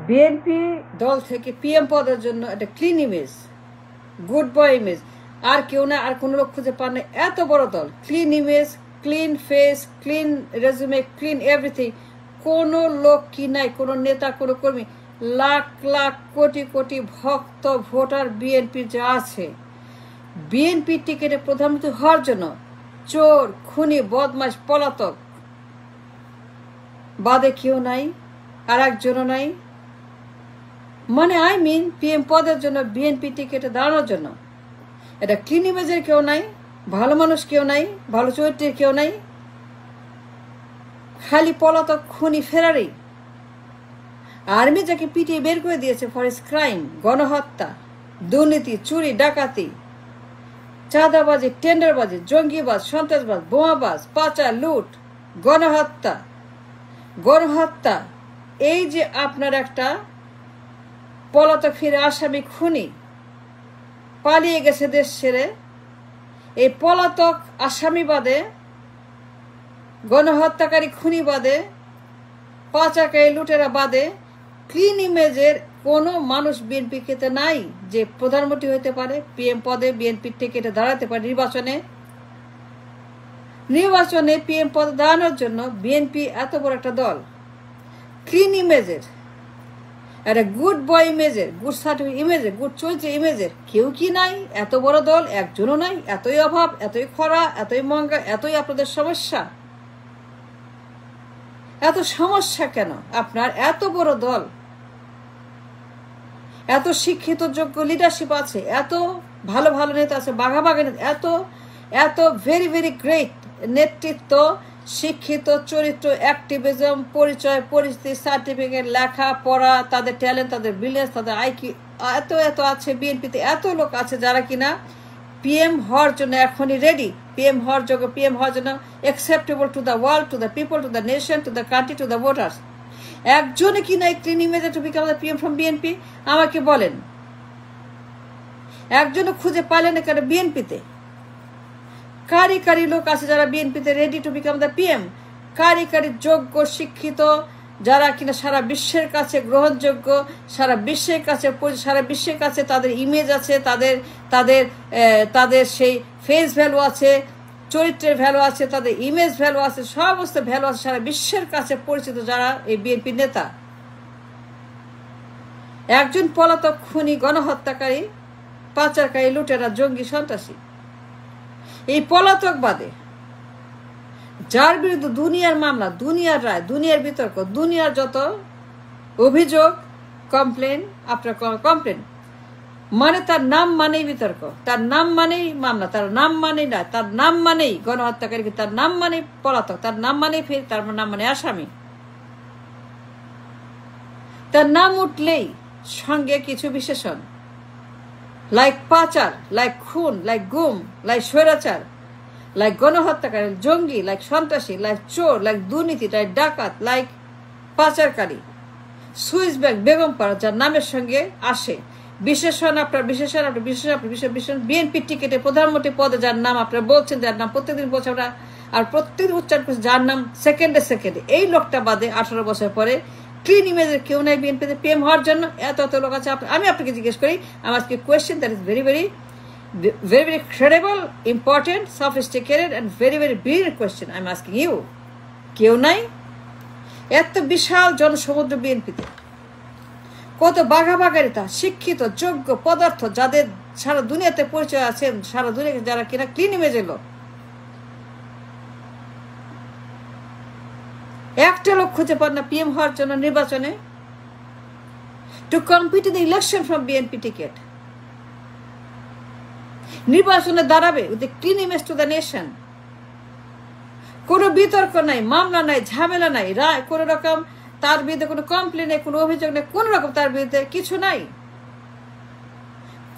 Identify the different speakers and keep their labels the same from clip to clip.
Speaker 1: BNP দল থেকে PM পদের জন্য একটা clean image, good boy image, আর কেউ না, আর কোনো লোক খুঁজে পান না। এত বড় দল, clean image, clean face, clean resume, clean everything. কোনো লোক কি নাই, কোনো নেতা, কোনো কর্মী, লাখ লাখ কোটি কোটি ভক্ত ভোটার বিএনপির যা আছে, বিএনপির টিকিটে প্রধানমন্ত্রী হওয়ার জন্য চোর, খুনি, বদমাশ, পলাতক বাদে কেউ নাই, আর একজনও নাই। মানে আই মিন পিএম পদের জন্য বিএনপি টিকিটে দাঁড়ানোর জন্য এটা ক্লিন ইমেজের কেউ নাই, ভালো মানুষ কেউ নাই, ভালো চরিত্রের কেউ নাই, খালি পলাতক, খুনি, ফেরারি। আর্মি যাকে পিটিয়ে বের করে দিয়েছে ফর হিজ ক্রাইম, গণহত্যা, দুর্নীতি, চুরি, ডাকাতি, চাঁদাবাজি, টেন্ডারবাজি, জঙ্গিবাজ, সন্ত্রাসবাজ, বোমাবাজ, পাচার, লুট, গণহত্যা, এই যে আপনার একটা পলাতক ফিরে আসামি, খুনি পালিয়ে গেছে দেশ ছেড়ে, এই পলাতক আসামি বাদে, গণহত্যাকারী খুনি বাদে, পাচারকারী লুটেরা বাদে ক্লিন ইমেজের কোনো মানুষ বিএনপি খেতে নাই যে প্রধানমন্ত্রী হইতে পারে, পিএম পদে বিএনপির টিকিটে দাঁড়াতে পারে। নির্বাচনে পিএম পদে দাঁড়ানোর জন্য বিএনপি এত বড় একটা দল, ক্লিন ইমেজের, একটা গুড বয় ইমেজের, গুড সার্টিফিকেট ইমেজের, গুড চরিত্র ইমেজের কেউ কি নাই? এত বড় দল একজনও নাই? এতই অভাব, এতই খরা, এতই মহঙ্গা, এতই আপনাদের সমস্যা, এত সমস্যা কেন আপনার? এত বড় দল, এত শিক্ষিত যোগ্য লিডারশিপ আছে, এত ভালো ভালো নেতা আছে, বাঘাবাগি নেতা, এত এত ভেরি ভেরি গ্রেট নেতৃত্ব, শিক্ষিত চরিত্র, অ্যাক্টিভিজম, পরিচয়, পরিস্থিতি, সার্টিফিকেট, লেখা পড়া, তাদের ট্যালেন্ট, তাদের ব্রিলিয়েন্স, তাদের আইকিউ এত এত আছে বিএনপিতে। এত লোক আছে যারা কিনা পিএম হওয়ার জন্য এখনই রেডি, পিএম হওয়ার যোগ্য, পিএম হওয়ার জন্য acceptable to the world, to the people, to the nation, to the country, to the voters. একজনে কিনা এই clean image to become the PM from BNP? আমাকে বলেন, একজনও খুঁজে পাইলেন না কেন বিএনপিতে? কারি লোক আছে যারা বিএনপিতে ready to become the PM, কারি যোগ্য, শিক্ষিত, যারা কিনা সারা বিশ্বের কাছে গ্রহণযোগ্য, সারা বিশ্বের কাছে তাদের ইমেজ আছে, তাদের সেই ফেস ভ্যালু আছে, চরিত্রের ভ্যালু আছে, তাদের ইমেজ ভ্যালু আছে, সমস্ত ভ্যালু আছে, সারা বিশ্বের কাছে পরিচিত যারা এই বিএনপি নেতা। একজন পলাতক, খুনি, গণহত্যাকারী, পাচারকারী, লুটেরা, জঙ্গি, সন্ত্রাসী, এই পলাতক বাদে যার বিরুদ্ধে দুনিয়ার মামলা, দুনিয়ার রায়, দুনিয়ার বিতর্ক, দুনিয়ার যত অভিযোগ, কমপ্লেন আফটার কমপ্লেন, মানে তার নাম মানেই বিতর্ক, তার নাম মানেই মামলা, তার নাম মানেই না, তার নাম মানেই গণহত্যাকারী, তার নাম মানেই পলাতক, তার নাম মানেই ফের, তার নাম মানে আসামি। তার নাম উঠলেই সঙ্গে কিছু বিশেষণ, লাইক পাচার, লাইক খুন, লাইক গুম, লাইক স্বৈরাচার, লাইক গণহত্যাকারী, জঙ্গি, লাইক সন্ত্রাসী, লাইক চোর, লাইক দুর্নীতি, লাইক ডাকাত, লাইক পাচারকারী, সুইস ব্যাংক, বেগম পাড়া, যার নামের সঙ্গে আসে বিশেষণ, আপনার বিএনপি টিকিটে প্রধানমন্ত্রী পদে যার নাম আপনারা বলছেন, যার নাম প্রত্যেকদিন বলছে আমরা, আর প্রত্যেকদিন উচ্চারণ করছে, যার নাম সেকেন্ডে এই লোকটা বাদে 18 বছর পরে ক্লিন ইমেজের কেউ নাই বিএনপিতে পিএম হওয়ার জন্য। এত লোক আছে। আমি আপনাকে জিজ্ঞেস করি, আমার আজকে question that is very very very very credible, important, sophisticated and very very brilliant question I'm asking you. কেউ নাই? এত বিশাল জনসমুদ্র বিএনপিতে, কত বাঘাবাগারিতা, শিক্ষিত, যোগ্য, পদার্থ, যাদের সারা দুনিয়াতে পরিচয় আছে, সারা দুনিয়াতে যারা কিনা ক্লিন ইমেজ এলো, একটা লোক খুঁজে পান না পিএম হওয়ার জন্য নির্বাচনে, two compete in the election from BNP ticket. নির্বাচনে দাঁড়াবে with the clean image to the nation. কোনো বিতর্ক নাই, মামলা নাই, ঝামেলা নাই, রায়, কোনো রকম তার বিরুদ্ধে কোনো কমপ্লেন নেই, কোনো অভিযোগ নেই, কোনো রকম তার বিরুদ্ধে কিছু নাই,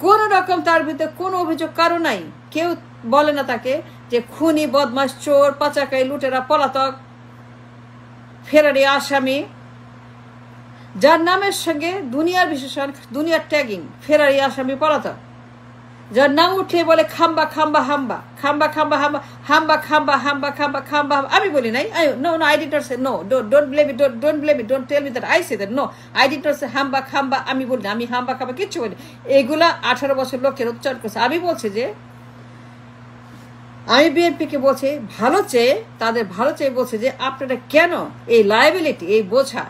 Speaker 1: কোনো রকম তার বিরুদ্ধে কোনো অভিযোগ কারো নাই। কেউ বলে না তাকে যে খুনি, বদমাস, চোর, পাচারকারী, লুটেরা, পলাতক, ফেরারি, আসামি, যার নামের সঙ্গে দুনিয়ার বিশেষণ, দুনিয়ার ট্যাগিং, ফেরারি, আসামি, পলাতক। যার নাম উঠলে বলে খাম্বা খাম্বা হাম্বা, খাম্বা খাম্বা হাম্বা, হাম্বা খাম্বা হাম্বা খাম্বা খাম্বা। আমি বলি নাই, no no, I did not say, no, don't blame it, don't blame it, don't tell me that I say that, no, I did not say হাম্বা খাম্বা। আমি বলি না, আমি হাম্বা খাম্বা কিচ্ছু বলি। এগুলা 18 বছর লোকের উচ্চারণ করছে। আমি বলছি যে আমি বিএনপিকে বলছি ভালো চেয়ে, তাদের ভালো চেয়ে বলছে যে আপনারা কেন এই লায়াবিলিটি, এই বোঝা,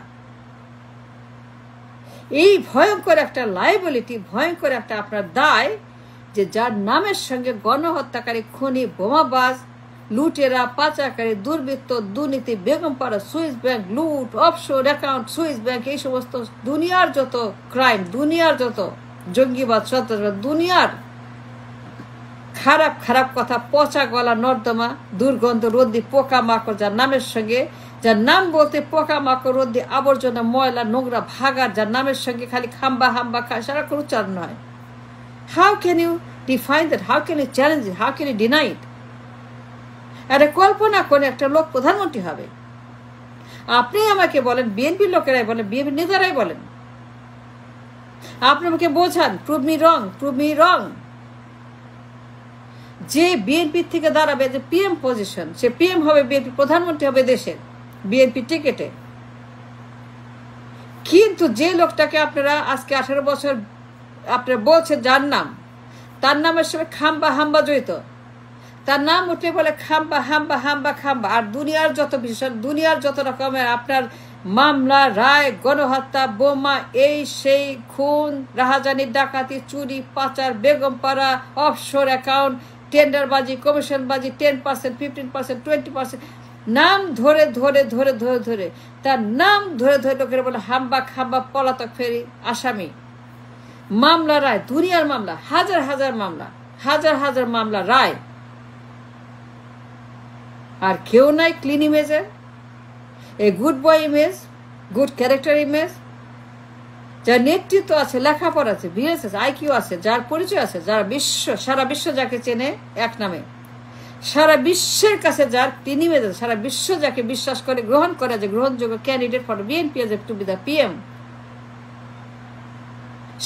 Speaker 1: এই ভয়ঙ্কর একটা লায়াবিলিটি, ভয়ঙ্কর একটা আপনার দায়, যে যার নামের সঙ্গে গণহত্যাকারী, খুনি, বোমাবাজ, লুটেরা, পাচারকারী, দুর্বৃত্ত, দুর্নীতি, বেগমপাড়া, সুইস ব্যাংক লুট, অফশোর অ্যাকাউন্ট, সুইস ব্যাংক, এই সমস্ত দুনিয়ার যত ক্রাইম, দুনিয়ার যত জঙ্গিবাদ, সন্ত্রাসবাদ, দুনিয়ার খারাপ খারাপ কথা, পচা গলা, নর্দমা, দুর্গন্ধ, রদ্দি, পোকা মাকড়, যার নামের সঙ্গে, যার নাম বলতে পোকা মাকড়, রদ্দি, আবর্জনা, ময়লা, নোংরা, ভাগার, যার নামের সঙ্গে খালি খাম্বা হাম্বা সারাক্ষণ উচ্চারণ হয়। How can you define that? How can you challenge it? How can you deny it? একটা কল্পনা করে একটা লোক প্রধানমন্ত্রী হবে। আপনি আমাকে বলেন, বিএনপির লোকেরাই বলেন, বিএনপি নেতারাই বলেন, আপনি আমাকে বোঝান, প্রুভ মি রং, প্রুভ মি রং। যে বিএনপি থেকে দাঁড়াবে, যে পিএম পজিশন, সে পিএম হবে, বিএনপি প্রধানমন্ত্রী হবে দেশের, বিএনপি টিকেটে। কিন্তু যে লোকটাকে আপনারা আজকে 18 বছর আপনারা বলছেন, যার নাম, তার নামের সঙ্গে খাম্বা হাম্বা জড়িত, তার নাম উঠলে বলে খাম্বা হাম্বা হাম্বা খাম্বা। আর দুনিয়ার যত বিষয়, দুনিয়ার যত রকমের আপনার মামলা, রায়, গণহত্যা, বোমা, এই সেই, খুন, রাহাজানি, ডাকাতি, চুরি, পাচার, বেগমপাড়া, অফশোর অ্যাকাউন্ট, টেন্ডারবাজি, কমিশনবাজি, 10%, 15%, 20%, নাম ধরে ধরে ধরে ধরে ধরে, তার নাম ধরে ধরে লোকেরা বলে হাম্বা খাম্বা, পলাতক ফেরি, আসামি, মামলা, রায়, দুনিয়ার মামলা, হাজার হাজার মামলা, হাজার হাজার মামলা, রায়। আর কেউ নাই ক্লিন ইমেজের, a good boy image, good character image, যার নেতৃত্ব আছে, লেখাপড়া আছে, বিএস আছে, আইকিউ আছে, যার পরিচয় আছে, যার সারা বিশ্ব যাকে চেনে এক নামে, সারা বিশ্বের কাছে যার ক্লিন ইমেজ আছে, সারা বিশ্ব যাকে বিশ্বাস করে, গ্রহণ করে, যে গ্রহণযোগ্য candidate for BNP as to be the PM,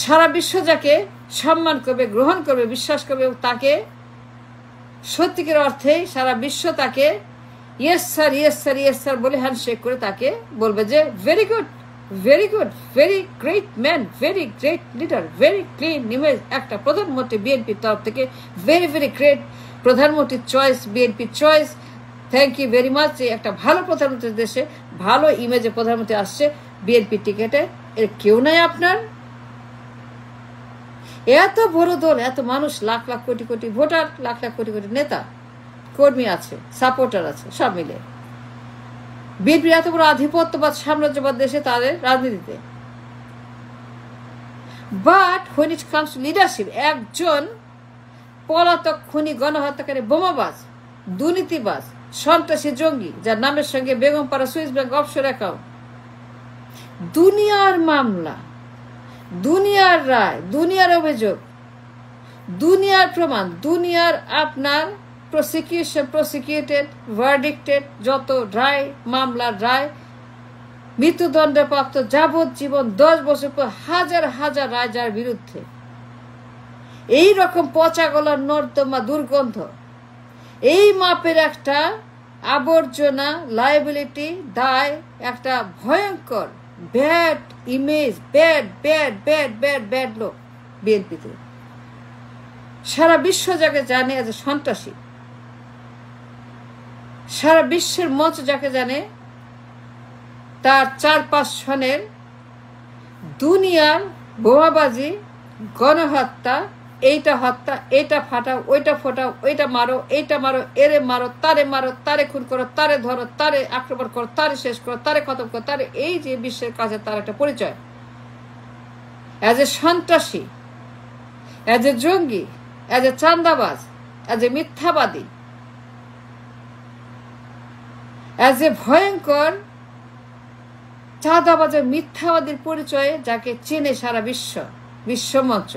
Speaker 1: সারা বিশ্ব যাকে সম্মান করবে, গ্রহণ করবে, বিশ্বাস করবে, তাকে সত্যিকার অর্থে সারা বিশ্ব তাকে yes sir, yes sir, yes sir বলে হ্যান্ডশেক করে তাকে বলবে যে very good, very good, very great man, very great leader, very clean image. একটা প্রধানমন্ত্রী বিএনপির তরফ থেকে, ভেরি ভেরি গ্রেট প্রধানমন্ত্রীর চয়েস, বিএনপির choice, thank you very much. একটা ভালো প্রধানমন্ত্রীর দেশে, ভালো ইমেজে প্রধানমন্ত্রী আসছে বিএনপির টিকেটে। এর কেউ নাই আপনার। এত বড় দল, এত মানুষ, লাখ লাখ কোটি কোটি ভোটার, লাখ লাখ কোটি কোটি নেতা কর্মী আছে, সাপোর্টার আছে, সব মিলে বিএনপির এত বড় আধিপত্যবাদ, সাম্রাজ্যবাদ দেশে, তাদের রাজনীতিতে। But when it comes to leadership, একজন পলাতক, খুনি, গণহত্যাকারী, বোমাবাজ, দুর্নীতিবাজ, সন্ত্রাসী, জঙ্গি, যার নামের সঙ্গে Begumpara, Swiss bank, offshore account, দুনিয়ার মামলা, দুনিয়ার রায়, দুনিয়ার অভিযোগ, দুনিয়ার প্রমাণ, দুনিয়ার আপনার প্রসিকিউটেড, ভার্ডিক্টেড, যত রায়, মামলার রায়, মৃত্যুদণ্ডপ্রাপ্ত, যাবজ্জীবন, 10 বছর পর হাজার হাজার রায় যার বিরুদ্ধে, এই রকম পচা গলার, নর্দমা, দুর্গন্ধ, এই মাপের একটা আবর্জনা, লায়াবিলিটি, দায়, একটা ভয়ঙ্কর bad image, bad bad bad bad bad লোক বিএনপিতে। সারা বিশ্ব যাকে জানে এজ এ সন্ত্রাসী, সারা বিশ্বের মঞ্চ যাকে জানে, তার 4-5 সনের দুনিয়ার বোমাবাজি, গণহত্যা, এইটা হত্যা, এইটা ফাটাও, ওইটা ফোটাও, ওইটা মারো, এইটা মারো, এরে মারো, তারে খুন করো, তারে ধরো, তারে আক্রমণ করো, তারে শেষ করো, তারে খতম করো, তারে, এই যে বিশ্বের কাছে তার একটা পরিচয় অ্যাজ এ সন্ত্রাসী, অ্যাজ এ জঙ্গি, অ্যাজ এ চান্দাবাজ, অ্যাজ এ মিথ্যাবাদী, অ্যাজ এ ভয়ঙ্কর চাঁদাবাজের, মিথ্যাবাদীর পরিচয়ে যাকে চেনে সারা বিশ্বমঞ্চ,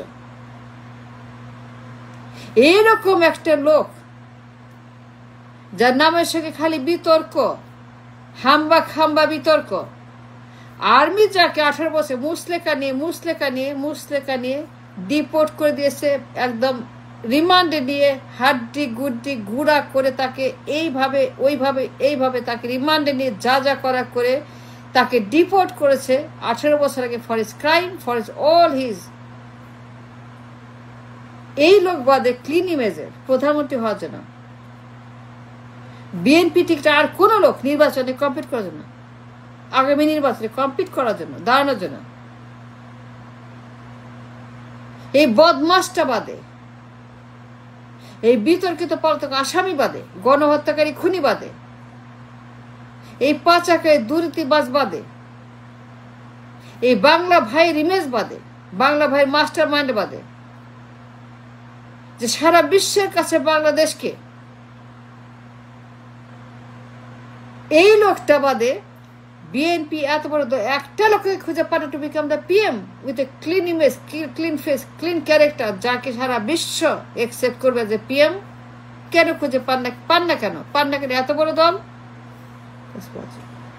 Speaker 1: এইরকম একটা লোক যার নামের সঙ্গে খালি বিতর্ক, হাম্বা খাম্বা বিতর্ক। আর্মি যাকে 18 বছর মুসলেকা নিয়ে ডিপোর্ট করে দিয়েছে, একদম রিমান্ডে নিয়ে হাড্ডি গুড্ডি গুড়া করে তাকে এইভাবে তাকে রিমান্ডে নিয়ে যা যা করা করে তাকে ডিপোর্ট করেছে 18 বছর আগে for his crime, for his all his. এই লোক বাদে ক্লিন ইমেজের প্রধানমন্ত্রী হওয়ার জন্য বিএনপি টিকিটে আর কোন লোক নির্বাচনে কম্পিট করার জন্য, আগামী নির্বাচনে কম্পিট করার জন্য, দাঁড়ানোর জন্য, এই বদমাসটা বাদে, এই বিতর্কিত পলাতক আসামি বাদে, গণহত্যাকারী খুনি বাদে, এই পাচারকারী দুর্নীতিবাজ বাদে, এই বাংলা ভাইয়ের ইমেজ বাদে, বাংলা ভাইয়ের মাস্টার মাইন্ড বাদে, যে সারা বিশ্বের কাছে বাংলাদেশকে, এই লোকটা বাদে বিএনপি এত বড় একটা লোককে খুঁজে পায় না two become the PM with a clean image, clean face, clean character, যাকে সারা বিশ্ব একসেপ্ট করবে যে পিএম। কেন খুঁজে পান না কেন? এত বড় দল।